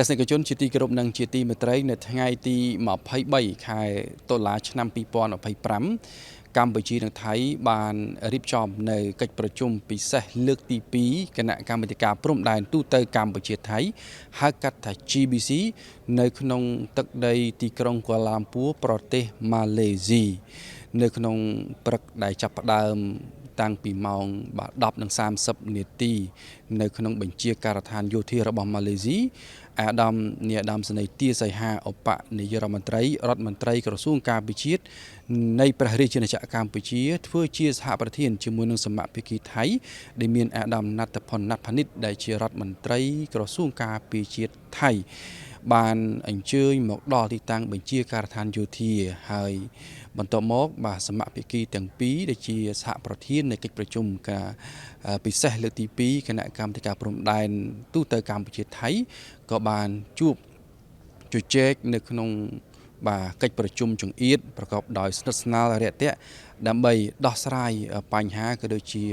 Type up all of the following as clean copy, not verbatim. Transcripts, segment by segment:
សនិកជនជាទីគោរពនិងជាទីមេត្រីនៅថ្ងៃទី23ខែតុលាឆ្នាំ2025កម្ពុជានិងថៃបានរៀបចំនៅកិច្ចប្រជុំពិសេសលើកទី2គណៈកម្មាធិការព្រំដែនទូតកម្ពុជាថៃហៅកាត់ថា GBC នៅក្នុងទឹកដីទីក្រុងកូឡាឡាំពួរប្រទេសម៉ាឡេស៊ីនៅក្នុងព្រឹកដែលចាប់ផ្ដើមតាំងពីម៉ោង 10:30 នាទីនៅក្នុងបញ្ជាការដ្ឋានយោធារបស់ម៉ាឡេស៊ីអាដាមនាយឧត្តមសេនីយ៍ទាសីហាឧបនាយករដ្ឋមន្ត្រីក្រសួងការពារជាតិនៃព្រះរាជាណាចក្រកម្ពុជាធ្វើជាសហប្រធានជាមួយនឹងសមាភិកីថៃដែលមានអាដាមណត្តផុនណាត់ផានិតដែលជារដ្ឋមន្ត្រីក្រសួងការពារជាតិថៃបានអញ្ជើញមកដល់ទីតាំងបញ្ជាការដ្ឋានយោធាហើយបន្ទាប់មកបាទសមាភិកីទាំងពីរដែលជាសហប្រធាននៃកិច្ចប្រជុំការពិសេសលើកទី2គណៈកម្មាធិការព្រំដែនទូតកម្ពុជាថៃក៏បានជួបជជែកនៅក្នុងកិច្ចប្រជុំចង្អៀតប្រកបដោយស្និទ្ធស្នាលរាក់ទាក់ដើម្បីដោះស្រាយបញ្ហាក៏ដូចជា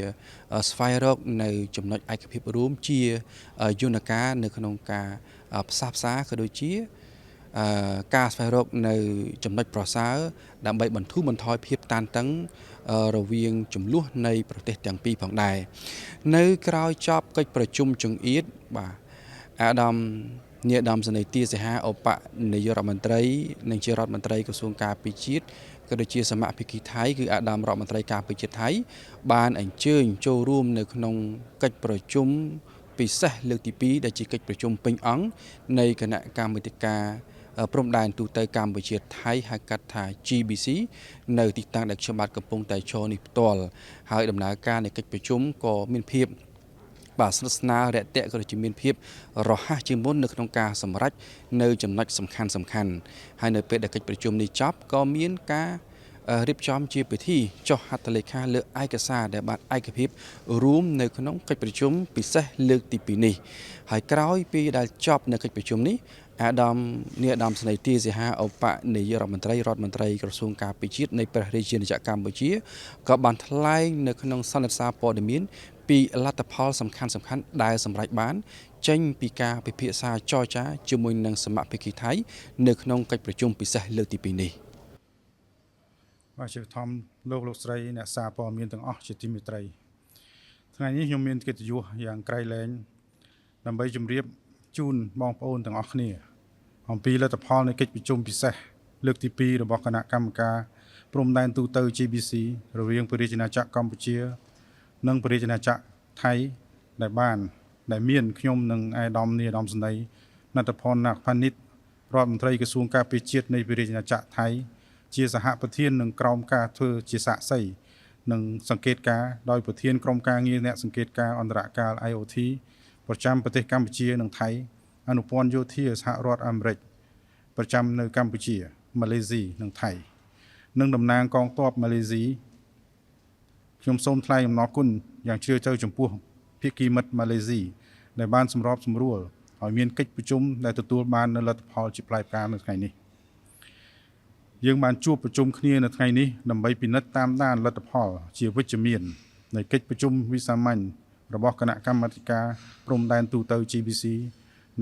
ស្វែងរកនៅចំណុចឯកភាពរួមជាយន្តការនៅក្នុងការផ្សះផ្សាក៏ដូចជាការស្វែងរកនៅចំណុចប្រសើរដើម្បីបន្ធូរបន្ថយភាពតានតឹងរវាងចំនួននៃប្រទេសទាំងពីរផងដែរនៅក្រៅចប់កិច្ចប្រជុំចង្អៀតបាទអាដាមនាយឧត្តមសេនីយ៍ទាសីហាឧបនាយករដ្ឋមន្ត្រីនិងជារដ្ឋមន្ត្រីក្រសួងការពារជាតិក៏ដូចជាសមាភិកីថៃគឺអាដាមរដ្ឋមន្ត្រីការពារជាតិថៃបានអញ្ជើញចូលរួមនៅក្នុងកិច្ចប្រជុំពិសេសលើកទី2ដែលជាកិច្ចប្រជុំពេញអង្គនៃគណៈកម្មាធិការព្រំដែនទូតកម្ពុជាថៃហៅកាត់ថា GBC នៅទីតាំងដែលខ្ញុំបាទកំពុងតែឈរនេះផ្ទាល់ហើយដំណើរការនៃកិច្ចប្រជុំក៏មានភាពស្និទ្ធស្នាលរាក់ទាក់ក៏ដូចជាមានភាពរហ័សជាងមុននៅក្នុងការសម្រេចនៅចំណុចសំខាន់ហើយនៅពេលដែលកិច្ចប្រជុំនេះចប់ក៏មានការរៀបចំជាពិធីចុះហត្ថលេខាលើឯកសារដែលបានឯកភាពរួមនៅក្នុងកិច្ចប្រជុំពិសេសលើកទី2នេះហើយក្រោយពីដែលចប់នៅកិច្ចប្រជុំនេះអាដាមនាយឧត្តមសេនីយ៍ទាសីហាឧបនាយករដ្ឋមន្ត្រីក្រសួងការពារជាតិនៃព្រះរាជាណាចក្រកម្ពុជាក៏បានថ្លែងនៅក្នុងសន្និសីទព័ត៌មានពីលទ្ធផលសំខាន់ដែលសម្រេចបានចេញពីការពិភាក្សាចរចាជាមួយនឹងសមាភិកីថៃនៅក្នុងកិច្ចប្រជុំពិសេសលើកទី2នេះបាទជាធម្មលោកស្រីអ្នកសារព័ត៌មានទាំងអស់ជាទីមេត្រីថ្ងៃនេះខ្ញុំមានកិត្តិយសយ៉ាងក្រៃលែងដើម្បីជម្រាបជូនបងប្អូនទាំងអស់គ្នាអំពីលទ្ធផលនៃកិច្ចប្រជុំពិសេសលើកទី2របស់គណៈកម្មការព្រំដែនទូត GBC រវាងព្រះរាជាណាចក្រកម្ពុជានិងព្រះរាជាណាចក្រថៃដែលមានខ្ញុំនិងអាយដាមនាយឧត្តមសេនីយ៍ណត្តផុនណាត់ផានិតរដ្ឋមន្ត្រីក្រសួងការពារជាតិនៃព្រះរាជាណាចក្រថៃជាសហប្រធាននឹងក្រុមការធ្វើជាសាក្សីនិងសង្កេតការដោយប្រធានក្រុមការងារអ្នកសង្កេតការអន្តរកាល IOT ប្រចាំប្រទេសកម្ពុជានិងថៃអនុព័ន្ធយោធាសហរដ្ឋអាមេរិកប្រចាំនៅកម្ពុជាម៉ាឡេស៊ីនិងថៃនិងតំណាងកងទ័ពម៉ាឡេស៊ីខ្ញុំសូមថ្លែងអំណរគុណយ៉ាងជ្រាលជ្រៅចំពោះភាគីមិត្តម៉ាឡេស៊ីដែលបានសម្របសម្រួលឲ្យមានកិច្ចប្រជុំដែលទទួលបាននូវលទ្ធផលជាផ្លែផ្កានៅថ្ងៃនេះយើងបានជួបប្រជុំគ្នានៅថ្ងៃនេះដើម្បីពិនិត្យតាមដានលទ្ធផលជាវិជ្ជមាននៃកិច្ចប្រជុំវិសាមញ្ញរបស់គណៈកម្មាធិការព្រំដែនទូត GBC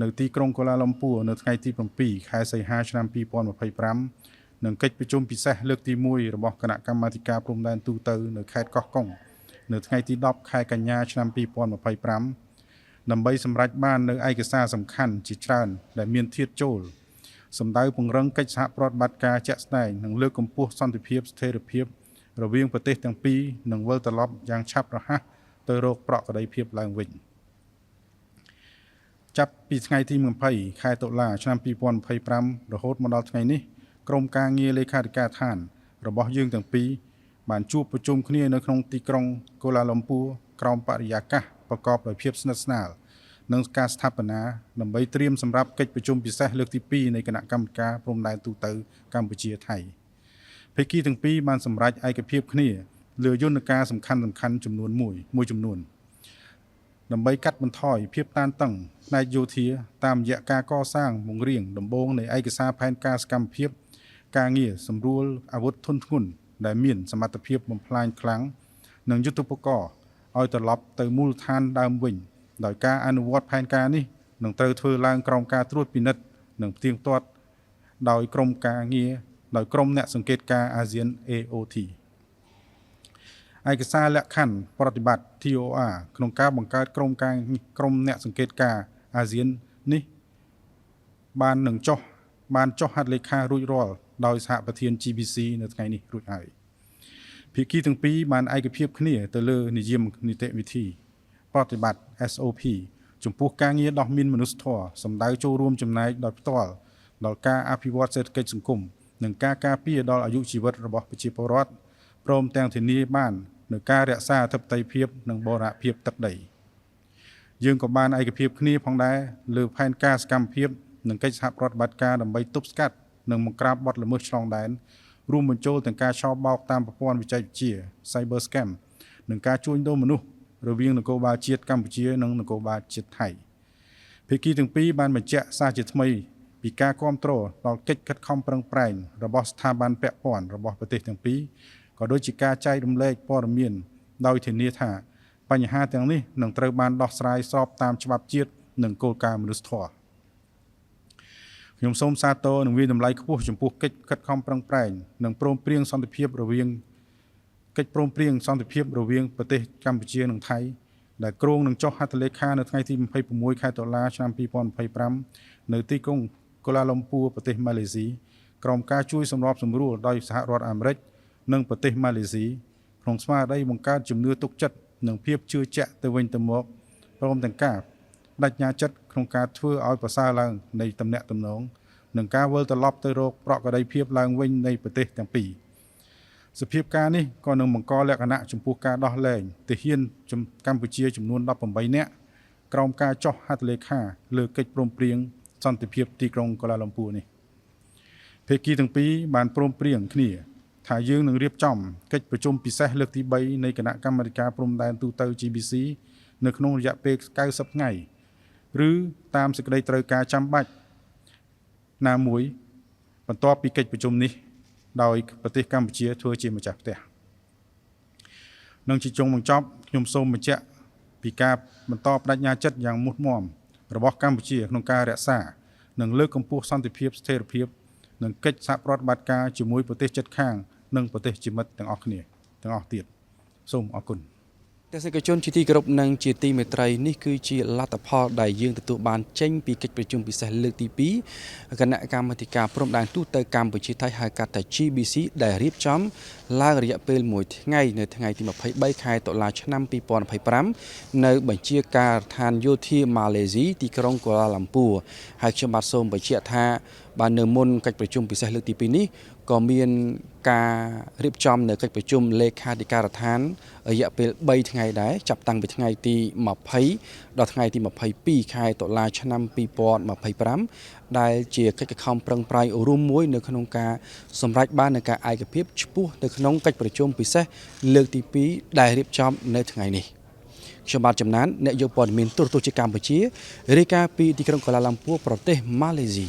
នៅទីក្រុងកូឡាឡាំពួរនៅថ្ងៃទី7ខែសីហាឆ្នាំ2025និងកិច្ចប្រជុំពិសេសលើកទី1របស់គណៈកម្មាធិការព្រំដែនទូតនៅខេត្តកោះកុងនៅថ្ងៃទី10ខែកញ្ញាឆ្នាំ2025ដើម្បីសម្រេចបាននូវឯកសារសំខាន់ជាច្រើនដែលមានធាតុចូលសម្ដៅពង្រឹងកិច្ចសហប្រតិបត្តិការជាក់ស្ដែងនិងលើកកម្ពស់សន្តិភាពស្ថិរភាពរវាងប្រទេសទាំងពីរនិងវិលត្រឡប់យ៉ាងឆាប់រហ័សទៅរកប្រក្រតីភាពឡើងវិញចាប់ពីថ្ងៃទី20ខែតុលាឆ្នាំ2025រហូតមកដល់ថ្ងៃនេះក្រុមការងារលេខាធិការដ្ឋានរបស់យើងទាំងពីរបានជួបប្រជុំគ្នានៅក្នុងទីក្រុងកូឡាឡាំពួរក្រោមបរិយាកាសប្រកបដោយភាពស្និទ្ធស្នាលនិងការស្ថាបនាដើម្បីត្រៀមសម្រាប់កិច្ចប្រជុំពិសេសលើកទី2នៃគណៈកម្មការព្រំដែនទូតកម្ពុជាថៃភាគីទាំងពីរបានសម្រេចឯកភាពគ្នាលើយន្តការសំខាន់ចំនួនមួយចំនួនដើម្បីកាត់បន្ថយភាពតានតឹងផ្នែកយោធាតាមរយៈការកសាងបង្រៀងដំបូងនៃឯកសារផែនការសកម្មភាពការងារសម្រួលអាវុធធុនធ្ងន់ដែលមានសមត្ថភាពបំផ្លាញខ្លាំងនិងយុទ្ធពកឲ្យត្រឡប់ទៅមូលដ្ឋានដើមវិញដោយការអនុវត្តផែនការនេះ នឹងត្រូវធ្វើឡើងក្រោមការត្រួតពិនិត្យនិងផ្ទៀងផ្ទាត់ដោយក្រុមការងារដោយក្រុមអ្នកសង្កេតការអាស៊ាន AOT ឯកសារលក្ខខណ្ឌប្រតិបត្តិ TOR ក្នុងការបង្កើតក្រុមអ្នកសង្កេតការអាស៊ាននេះបានចុះហត្ថលេខារួចរាល់ដោយសហប្រធាន GBC នៅថ្ងៃនេះរួចហើយភាគីទាំងពីរបានឯកភាពគ្នាទៅលើនិយមនីតិវិធីប្រតិបត្តិ SOP ចំពោះការងារដោះមានមនុស្សធម៌សម្ដៅចូលរួមចំណែកដោយផ្ទាល់ដល់ការអភិវឌ្ឍសេដ្ឋកិច្ចសង្គមនិងការការពារដល់អាយុជីវិតរបស់ប្រជាពលរដ្ឋព្រមទាំងធានាបាននូវការរក្សាអធិបតេយ្យភាពនិងបូរណភាពទឹកដីយើងក៏បានឯកភាពគ្នាផងដែរលើផែនការសកម្មភាពនិងកិច្ចសហប្រតិបត្តិការដើម្បីទប់ស្កាត់និងបង្ក្រាបបទល្មើសឆ្លងដែនរួមបញ្ចូលទាំងការឆោបបោកតាមប្រព័ន្ធវិទ្យា Cyber Scam និងការជួញដូរមនុស្សរវាងនគរបាលជាតិកម្ពុជានិងនគរបាលជាតិថៃភាគីទាំងពីរបានបញ្ជាក់សារជាថ្មីពីការគ្រប់គ្រងដល់កិច្ចខិតខំប្រឹងប្រែងរបស់ស្ថាប័នពាក់ព័ន្ធរបស់ប្រទេសទាំងពីរក៏ដូចជាការចែករំលែកព័ត៌មានដោយធានាថាបញ្ហាទាំងនេះនឹងត្រូវបានដោះស្រាយស្របតាមច្បាប់ជាតិនិងគោលការណ៍មនុស្សធម៌ខ្ញុំសូមសាទរនិងវាយតម្លៃខ្ពស់ចំពោះកិច្ចខិតខំប្រឹងប្រែងនិងព្រមព្រៀងសន្តិភាពរវាងប្រទេសកម្ពុជានិងថៃដែលគ្រោងនឹងចុះហត្ថលេខានៅថ្ងៃទី26ខែតុលាឆ្នាំ2025នៅទីក្រុងកូឡាឡុំពួរប្រទេសម៉ាឡេស៊ីក្រោមការជួយសម្របសម្រួលដោយសហរដ្ឋអាមេរិកនិងប្រទេសម៉ាឡេស៊ីក្នុងស្មារតីបង្កើតជំនឿទុកចិត្តនិងភាពជឿជាក់ទៅវិញទៅមកព្រមទាំងការបដិញ្ញាចិត្តក្នុងការធ្វើឲ្យប្រសើរឡើងនៃទំនាក់ទំនងនិងការវិលត្រឡប់ទៅរកប្រក្រតីភាពឡើងវិញនៃប្រទេសទាំងពីរសភាពការនេះក៏នឹងបង្កលក្ខណៈចំពោះការដោះលែងទាហានកម្ពុជាចំនួន18នាក់ក្រោមការចុះហត្ថលេខាលើកិច្ចព្រមព្រៀងសន្តិភាពទីក្រុងកូឡាឡុំពួរនេះភាគីទាំងពីរបានព្រមព្រៀងគ្នាថាយើងនឹងរៀបចំកិច្ចប្រជុំពិសេសលើកទី3នៃគណៈកម្មាធិការព្រំដែនទូទៅ GBC នៅក្នុងរយៈពេល90ថ្ងៃឬតាមសេចក្តីត្រូវការចាំបាច់ណាមួយបន្ទាប់ពីកិច្ចប្រជុំនេះដោយប្រទេសកម្ពុជាធ្វើជាម្ចាស់ផ្ទះនឹងជាចុងបញ្ចប់ខ្ញុំសូមបញ្ជាក់ពីការបបន្តបដិញ្ញាចិត្តយ៉ាងមុតមាំរបស់កម្ពុជាក្នុងការរក្សានិងលើកកម្ពស់សន្តិភាពស្ថិរភាពនិងកិច្ចសហប្រតិបត្តិការជាមួយប្រទេសជិតខាងនិងប្រទេសជាមិត្តទាំងអស់ទៀតសូមអរគុណទេសនិកជនជាទីគោរពនិងជាទីមេត្រីនេះគឺជាលទ្ធផលដែលយើងទទួលបានចេញពីកិច្ចប្រជុំពិសេសលើកទី2គណៈកម្មាធិការព្រំដែនទូទៅកម្ពុជាថៃហៅកាត់ថា GBC ដែលរៀបចំឡើងរយៈពេល1ថ្ងៃនៅថ្ងៃទី23ខែតុលាឆ្នាំ2025នៅបញ្ជាការដ្ឋានយោធាម៉ាឡេស៊ីទីក្រុងកូឡាឡាំពួរហើយខ្ញុំបាទសូមបញ្ជាក់ថាបាននៅមុនកិច្ចប្រជុំពិសេសលើកទី2នេះក៏មានការរៀបចំនៅកិច្ចប្រជុំលេខាធិការដ្ឋានរយៈពេល3ថ្ងៃដែរចាប់តាំងពីថ្ងៃទី20ដល់ថ្ងៃទី22ខែតុលាឆ្នាំ2025ដែលជាកិច្ចខំប្រឹងប្រែងរួមមួយនៅក្នុងការសម្រេចបាននូវការឯកភាពឆ្ពោះទៅក្នុងកិច្ចប្រជុំពិសេសលើកទី2ដែលរៀបចំនៅថ្ងៃនេះខ្ញុំបាទចំណានអ្នកយកព័ត៌មានទូរទស្សន៍ជាតិកម្ពុជារាយការណ៍ពីទីក្រុងកូឡាឡាំពួរប្រទេសម៉ាឡេស៊ី